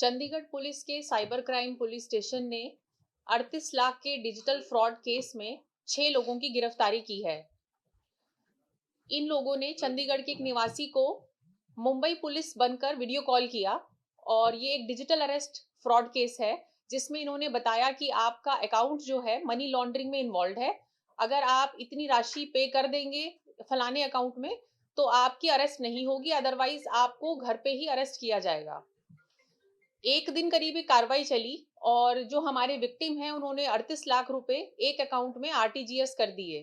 Chandigarh police के cyber crime police station ने 38 लाख के डिजिटल फ्रॉड केस में 6 लोगों की गिरफ्तारी की है। इन लोगों ने चंडीगढ़ के एक निवासी को मुंबई पुलिस बनकर वीडियो कॉल किया और ये एक डिजिटल अरेस्ट फ्रॉड केस है, जिसमें इन्होंने बताया कि आपका अकाउंट जो है मनी लॉन्ड्रिंग में इन्वॉल्व है। अगर आप इतनी राशि पे कर देंगे फलाने अकाउंट में तो आपकी अरेस्ट नहीं होगी, अदरवाइज आपको घर पे ही अरेस्ट किया जाएगा। एक दिन करीब ये कार्रवाई चली और जो हमारे विक्टिम हैं उन्होंने 38 लाख रुपए एक अकाउंट में आरटीजीएस कर दिए।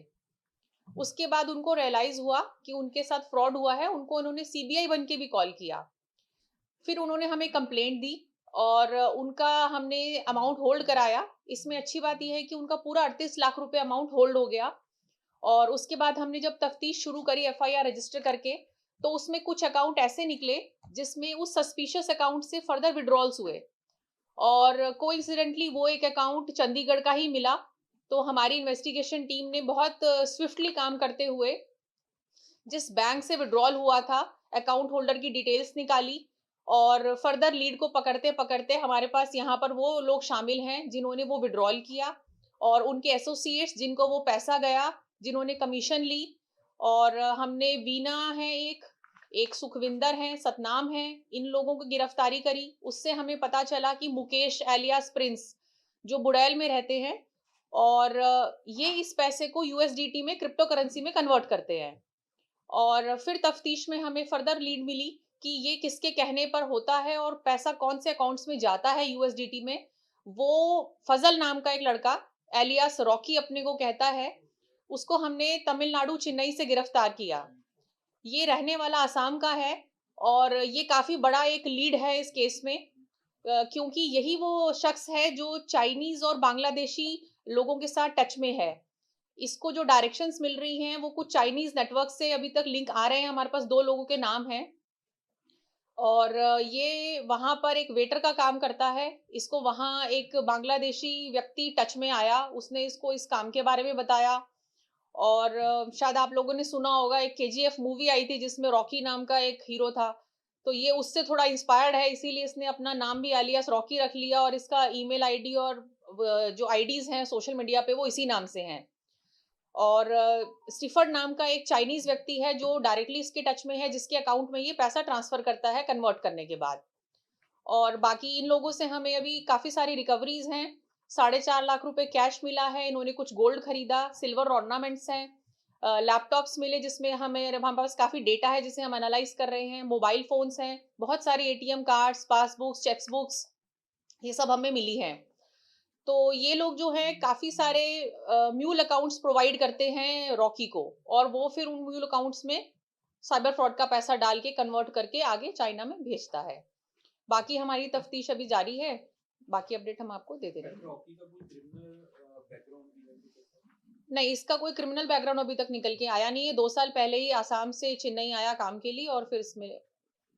उसके बाद उनको रियलाइज हुआ कि उनके साथ फ्रॉड हुआ है, उनको उन्होंने सीबीआई बन के भी कॉल किया। फिर उन्होंने हमें कंप्लेंट दी और उनका हमने अमाउंट होल्ड कराया। इसमें अच्छी बात यह है कि उनका पूरा 38 लाख रुपए अमाउंट होल्ड हो गया और उसके बाद हमने जब तफ्तीश शुरू करी एफआईआर रजिस्टर करके, तो उसमें कुछ अकाउंट ऐसे निकले जिसमें उस सस्पिशियस अकाउंट से फर्दर विड्रॉल्स हुए और कोइंसिडेंटली वो एक अकाउंट चंडीगढ़ का ही मिला। तो हमारी इन्वेस्टिगेशन टीम ने बहुत स्विफ्टली काम करते हुए जिस बैंक से विड्रॉल हुआ था, अकाउंट होल्डर की डिटेल्स निकाली और फर्दर लीड को पकड़ते पकड़ते हमारे पास यहाँ पर वो लोग शामिल हैं जिन्होंने वो विड्रॉल किया और उनके एसोसिएट्स जिनको वो पैसा गया, जिन्होंने कमीशन ली। और हमने वीना है, एक सुखविंदर है, सतनाम है, इन लोगों को गिरफ्तारी करी। उससे हमें पता चला कि मुकेश एलियास प्रिंस जो बुड़ैल में रहते हैं और ये इस पैसे को यूएसडीटी में क्रिप्टो करेंसी में कन्वर्ट करते हैं। और फिर तफ्तीश में हमें फर्दर लीड मिली कि ये किसके कहने पर होता है और पैसा कौन से अकाउंट्स में जाता है यूएसडीटी में। वो फजल नाम का एक लड़का एलियास रॉकी अपने को कहता है, उसको हमने तमिलनाडु चेन्नई से गिरफ्तार किया। ये रहने वाला असम का है और ये काफी बड़ा एक लीड है इस केस में, क्योंकि यही वो शख्स है जो चाइनीज और बांग्लादेशी लोगों के साथ टच में है। इसको जो डायरेक्शंस मिल रही हैं वो कुछ चाइनीज नेटवर्क से अभी तक लिंक आ रहे हैं। हमारे पास 2 लोगों के नाम हैं और ये वहाँ पर एक वेटर का काम करता है। इसको वहाँ एक बांग्लादेशी व्यक्ति टच में आया, उसने इसको इस काम के बारे में बताया और शायद आप लोगों ने सुना होगा, एक केजीएफ मूवी आई थी जिसमें रॉकी नाम का एक हीरो था। तो ये उससे थोड़ा इंस्पायर्ड है, इसीलिए इसने अपना नाम भी एलियास रॉकी रख लिया और इसका ईमेल आईडी और जो आईडीज हैं सोशल मीडिया पे वो इसी नाम से हैं। और स्टीफर्ड नाम का एक चाइनीज व्यक्ति है जो डायरेक्टली इसके टच में है, जिसके अकाउंट में ये पैसा ट्रांसफर करता है कन्वर्ट करने के बाद। और बाकी इन लोगों से हमें अभी काफी सारी रिकवरीज हैं। 4.5 लाख रुपए कैश मिला है, इन्होंने कुछ गोल्ड खरीदा, सिल्वर ऑर्नामेंट्स हैं, लैपटॉप्स मिले जिसमें हमारे पास काफी डेटा है जिसे हम एनालाइज कर रहे हैं, मोबाइल फोन्स हैं, बहुत सारी ATM cards, passbooks, cheques books, ये सब हमें मिली हैं। तो ये लोग जो हैं काफ़ी सारे म्यूल अकाउंट्स प्रोवाइड करते हैं रॉकी को और वो फिर उन म्यूल अकाउंट्स में साइबर फ्रॉड का पैसा डाल के कन्वर्ट करके आगे चाइना में भेजता है। बाकी हमारी तफ्तीश अभी जारी है, बाकी अपडेट हम आपको देते रहेंगे। रॉकी का कोई क्रिमिनल बैकग्राउंड भी है? नहीं, इसका कोई क्रिमिनल बैकग्राउंड अभी तक निकल के आया नहीं है। 2 साल पहले ही आसाम से चेन्नई आया काम के लिए और फिर इसमें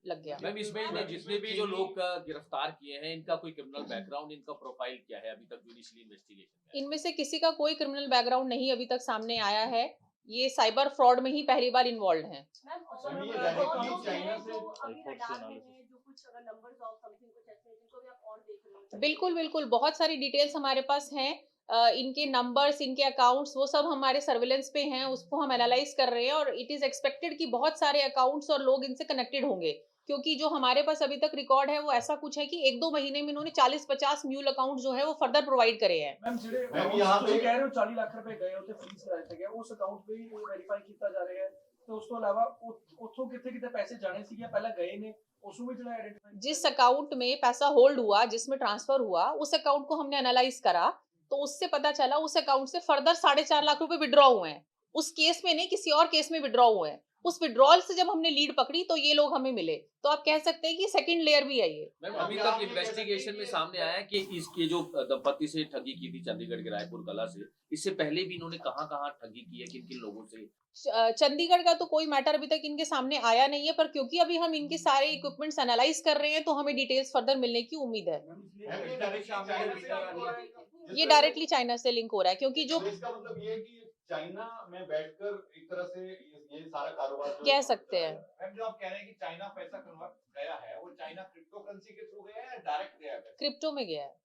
लग गया। मैम इसमें जितने भी जो लोग गिरफ्तार किए हैं इनका कोई क्रिमिनल बैकग्राउंड, इनका प्रोफाइल क्या है अभी तक जुडिशियल इन्वेस्टिगेशन में? इनमें से किसी का कोई क्रिमिनल बैकग्राउंड नहीं अभी तक सामने आया है। ये साइबर फ्रॉड में ही पहली बार इन्वॉल्व हैं। मैम और ये डायरेक्टली चाइना से अभी रडार में है, जो कुछ अगर नंबर्स ऑफ समथिंग कुछ ऐसे हैं जिनको भी आप और देख रहे हो? बिल्कुल, बिल्कुल, बहुत सारी डिटेल्स हमारे पास हैं। इनके नंबर्स, इनके अकाउंट्स वो सब हमारे सर्विलेंस पे हैं, उसको हम एनालाइज़ कर रहे हैं और इट इज़ एक्सपेक्टेड कि बहुत सारे अकाउंट्स और लोग इनसे कनेक्टेड होंगे। क्योंकि जो हमारे पास अभी तक रिकॉर्ड है वो ऐसा कुछ है कि 1-2 महीने में इन्होंने 40-50 म्यूल अकाउंट जो है वो फर्दर प्रोवाइड करे हैं। मैम ਜਿਹੜੇ ਅਕਾਊਂਟ ਤੁਸੀਂ ਕਹਿ ਰਹੇ ਹੋ 40 ਲੱਖ ਰੁਪਏ ਗਏ ਉੱਤੇ ਫੀਸ ਕਰਾਏ ਤੇ ਗਿਆ ਉਸ ਅਕਾਊਂਟ ਤੇ ਹੀ ਵੈਰੀਫਾਈ ਕੀਤਾ ਜਾ ਰਿਹਾ ਹੈ ਤੇ ਉਸ ਤੋਂ ਇਲਾਵਾ ਉੱਥੋਂ ਕਿੱਥੇ ਕਿਤੇ ਪੈਸੇ ਜਾਣੇ ਸੀ ਜਾਂ ਪਹਿਲਾਂ ਗਏ ਨੇ ਉਸ ਨੂੰ ਵੀ ਜਿਹੜਾ ਆਇਡੈਂਟੀਫਾਈ जिस अकाउंट में पैसा होल्ड हुआ, जिसमें ट्रांसफर हुआ, उस अकाउंट को हमने एनालाइज करा तो उससे पता चला उस अकाउंट से फर्दर 4.5 लाख रुपए विड्रॉ हुए हैं। उस केस में नहीं, किसी और केस में विड्रॉ हुए हैं। उस विड्रॉल से जब हमने लीड पकड़ी तो ये लोग हमें मिले। तो आप कह सकते हैं कि सेकंड लेयर भी है ये। मैम अभी तक इन्वेस्टिगेशन में सामने आया है कि इसके जो दंपति से ठगी की थी चंडीगढ़ के रायपुर कला से, इससे पहले भी इन्होंने कहां-कहां ठगी की है, किन-किन लोगों से? चंडीगढ़ का तो कोई मैटर अभी तक इनके सामने आया नहीं है, पर क्योंकि अभी हम इनके सारे इक्विपमेंट्स एनालाइज कर रहे हैं तो हमें डिटेल्स फर्दर मिलने की उम्मीद है। ये डायरेक्टली चाइना से लिंक हो रहा है क्योंकि जो इसका मतलब ये है कि चाइना में बैठकर एक तरह से ये सारा कारोबार कह सकते हैं। मैम जो आप कह रहे हैं कि चाइना पैसा कन्वर्ट गया है वो चाइना क्रिप्टो करेंसी के थ्रू गया है या डायरेक्ट क्रिप्टो में गया है।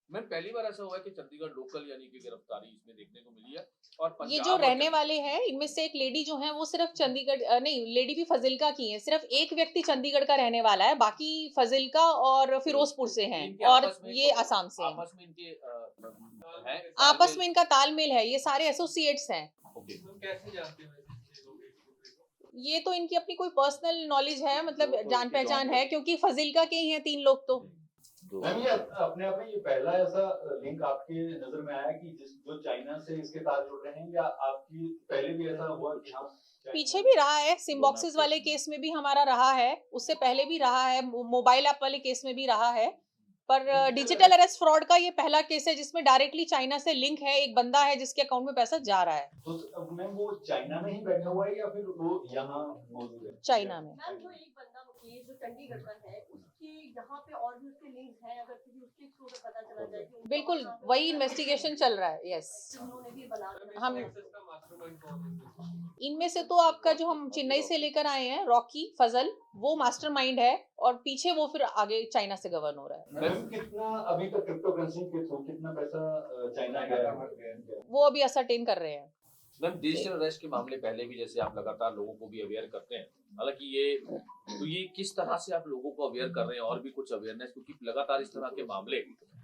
मैम पहली बार ऐसा हुआ है कि चंडीगढ़ लोकल यानी कि गिरफ्तारी इसमें देखने को मिली है और ये पंजाब जो और रहने वाले हैं इनमें से एक लेडी जो है वो सिर्फ चंडीगढ़ नहीं, लेडी भी फजिल्का की है। सिर्फ एक व्यक्ति चंडीगढ़ का रहने वाला है, बाकी फजिल्का और फिरोजपुर से हैं इनके और आपस में ये आसाम से हैं। आपस में इनके हैं आपस में तालमेल? इनका तालमेल है, ये सारे एसोसिएट्स हैं। ओके। कैसे जानते हैं वैसे लोग एक दूसरे को? ये तो इनकी अपनी कोई पर्सनल नॉलेज है, मतलब कोई जान के पहचान गाँव है, के। क्योंकि फजिल्का के ही हैं 3 लोग तो। मैम ये अपने आप में ये पहला ऐसा लिंक आपके नजर में आया कि जो चाइना से इसके तार जुड़ रहे हैं, या आपकी पहले भी ऐसा हुआ कि हाँ पीछे भी रहा है, सिम बॉक्सेस वाले केस में भी हमारा रहा है, उससे पहले भी रहा है, मोबाइल ऐप वाले केस में भी रहा है, पर डिजिटल अरेस्ट फ्रॉड का ये पहला केस है जिसमें डायरेक्टली चाइना से लिंक है, एक बंदा है जिसके अकाउंट में पैसा जा रहा है। तो मैम वो चाइना में ही बैठा हुआ है या फिर वो यहाँ मौजूद है? चाइना में। मैम जो एक बंदा मुकेश जो चंडीगढ़ का है, उसके यहाँ पे और भी उसके लिंक्स हैं, अगर किसी उसके थ्रू से पता चला जाए कि उनका बिल्कुल वहाँ पे वही इन्वेस्टिगेशन चल रहा है। यस, उन्होंने भी बना हम इनमें से तो आपका जो हम चेन्नई से लेकर आए हैं रॉकी फजल, वो मास्टरमाइंड है और पीछे वो फिर आगे चाइना से गवर्न हो रहा है। मैम कितना अभी तक क्रिप्टो करेंसी के थ्रू कितना पैसा चाइना गया है? वो अभी असरटेन कर रहे हैं। मैम डिजिटल अरेस्ट के मामले पहले भी जैसे आप लगातार लोगों को भी अवेयर करते हैं, हालांकि ये किस तरह से आप लोगों को अवेयर कर रहे हैं और भी कुछ अवेयरनेस, क्योंकि लगातार इस तरह के मामले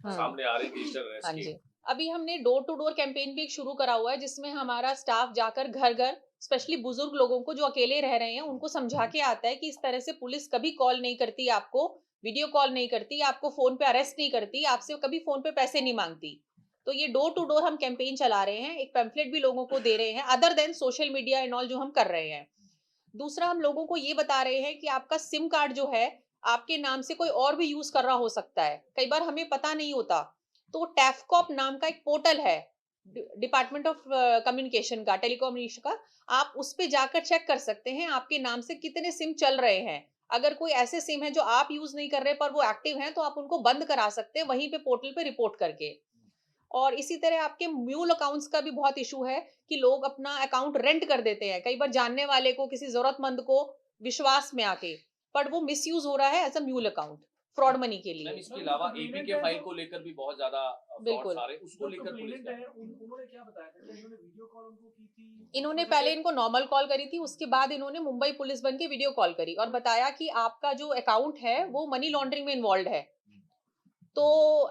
सामने आ रहे हैं डिजिटल हाँ अरेस्ट जी, के। अभी हमने डोर टू डोर कैंपेन भी एक शुरू करा हुआ है जिसमें हमारा स्टाफ जाकर घर घर, स्पेशली बुजुर्ग लोगों को जो अकेले रह रहे हैं उनको समझा के आता है कि इस तरह से पुलिस कभी कॉल नहीं करती, आपको वीडियो कॉल नहीं करती, आपको फोन पे अरेस्ट नहीं करती, आपसे कभी फोन पे पैसे नहीं मांगती। तो ये डोर टू डोर हम कैंपेन चला रहे हैं, एक पैम्फलेट भी लोगों को दे रहे हैं, other than social media and all जो हम कर रहे हैं। दूसरा, हम लोगों को ये बता रहे हैं कि आपका सिम कार्ड जो है आपके नाम से कोई और भी यूज कर रहा हो सकता है, कई बार हमें पता नहीं होता। तो टैफकॉप नाम का एक पोर्टल है डिपार्टमेंट ऑफ कम्युनिकेशन का, टेलीकम्युनिकेशन का, आप उस पे जाकर चेक कर सकते हैं आपके नाम से कितने सिम चल रहे हैं। अगर कोई ऐसे सिम है जो आप यूज नहीं कर रहे पर वो एक्टिव हैं तो आप उनको बंद करा सकते हैं वहीं पे पोर्टल पे रिपोर्ट करके। और इसी तरह आपके म्यूल अकाउंट्स का भी बहुत इशू है कि लोग अपना अकाउंट रेंट कर देते हैं, कई बार जानने वाले को, किसी जरूरतमंद को विश्वास में आके, पर वो मिसयूज हो रहा है as a mule account fraud money के मैम लिए। इसके अलावा एपीके फाइल को लेकर भी बहुत ज्यादा बिल्कुल। फ्रॉड्स आ रहे हैं, उसको लेकर पुलिस का उन्होंने क्या बताया था? इन्होंने वीडियो कॉल उनको की थी? इन्होंने पहले इनको नॉर्मल कॉल करी थी, उसके बाद इन्होंने मुंबई पुलिस बन के वीडियो कॉल करी और बताया कि आपका जो अकाउंट है वो मनी लॉन्ड्रिंग में इन्वॉल्व है, तो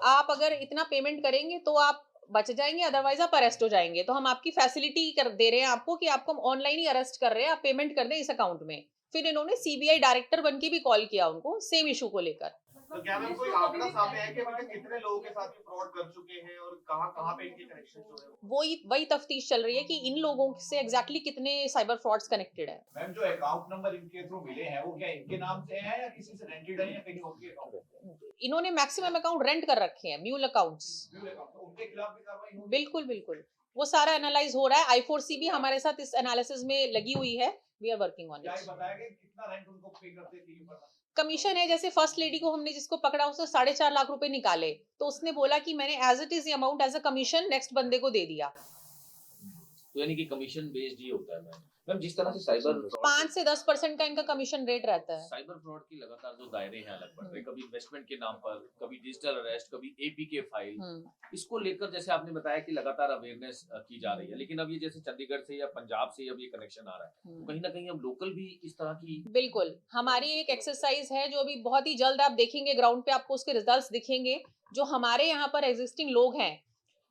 आप अगर इतना पेमेंट करेंगे तो आप बच जाएंगे, अदरवाइज आप अरेस्ट हो जाएंगे। तो हम आपकी फैसिलिटी कर दे रहे हैं आपको कि आपको हम ऑनलाइन ही अरेस्ट कर रहे हैं, आप पेमेंट कर दें इस अकाउंट में। फिर इन्होंने सीबीआई डायरेक्टर बन के भी कॉल किया उनको सेम इशू को लेकर। तो क्या मैम कोई आंकड़ा सामने आया कि अभी तक कितने लोगों के साथ ये फ्रॉड कर चुके हैं और कहां पे इनके कनेक्शन जो है? वही तफ्तीश चल रही है कि इन लोगों से एग्जैक्टली कितने साइबर फ्रॉड्स कनेक्टेड है। मैम जो अकाउंट नंबर इनके थ्रू मिले हैं वो क्या इनके नाम से है या किसी से रेंटेड है या कहीं और के अकाउंट? इन्होंने मैक्सिमम अकाउंट रेंट कर रखे हैं, म्यूल अकाउंट्स। उनके खिलाफ भी कार्रवाई होगी? बिल्कुल बिल्कुल, वो सारा एनालाइज हो रहा है। I4C भी हमारे साथ इस एनालिसिस में लगी हुई है, वी आर वर्किंग ऑन क्या ये इट। बताया कि कितना रेंट उनको पे करते थे ये पता? कमीशन है, जैसे फर्स्ट लेडी को हमने जिसको पकड़ा उसने 4.5 लाख रुपए निकाले, तो उसने बोला कि मैंने as it is amount as a commission next बंदे को दे दिया। तो यानी कि कमीशन बेस्ड ही होता है। मैम जिस तरह से साइबर 5 से 10% का इनका कमीशन रेट रहता है। साइबर फ्रॉड की लगातार जो दायरे हैं अलग बढ़ रहे हैं, कभी इन्वेस्टमेंट के नाम पर, कभी डिजिटल अरेस्ट, कभी एपीके फाइल, इसको लेकर जैसे आपने बताया कि लगातार अवेयरनेस की जा रही है, लेकिन अब ये जैसे चंडीगढ़ से या पंजाब से अब ये कनेक्शन आ रहा है, तो कहीं ना कहीं अब लोकल भी इस तरह की। बिल्कुल, हमारी एक एक्सरसाइज है जो अभी बहुत ही जल्द आप देखेंगे, ग्राउंड पे आपको उसके रिजल्ट्स दिखेंगे। जो हमारे यहाँ पर एग्जिस्टिंग लोग हैं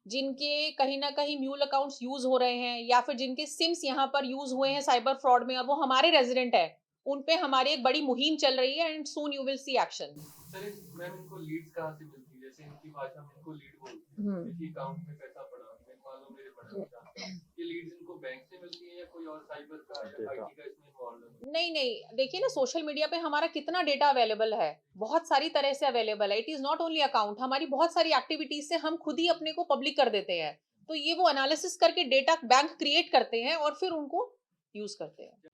जिनके कहीं ना कहीं म्यूल अकाउंट्स यूज हो रहे हैं या फिर जिनके सिम्स यहाँ पर यूज हुए हैं साइबर फ्रॉड में और वो हमारे रेजिडेंट है, उन पे हमारी एक बड़ी मुहिम चल रही है and soon you will see action. Sir ma'am इनको लीड्स कहाँ से मिलती है? जैसे इनकी भाषा में इनको लीड बोलते हैं, किसी अकाउंट में पैसा पड़ा, मैं मान लो मेरे पड़ा, ये लीड्स इनको बैंक से मिलती है या कोई और साइबर का या आईटी का इसमें इन्वॉल्व है? नहीं, देखिए ना, सोशल मीडिया पे हमारा कितना डेटा अवेलेबल है, बहुत सारी तरह से अवेलेबल है। It is not only account, हमारी बहुत सारी एक्टिविटीज से हम खुद ही अपने को पब्लिक कर देते हैं। तो ये वो एनालिसिस करके डेटा बैंक क्रिएट करते हैं और फिर उनको यूज करते हैं।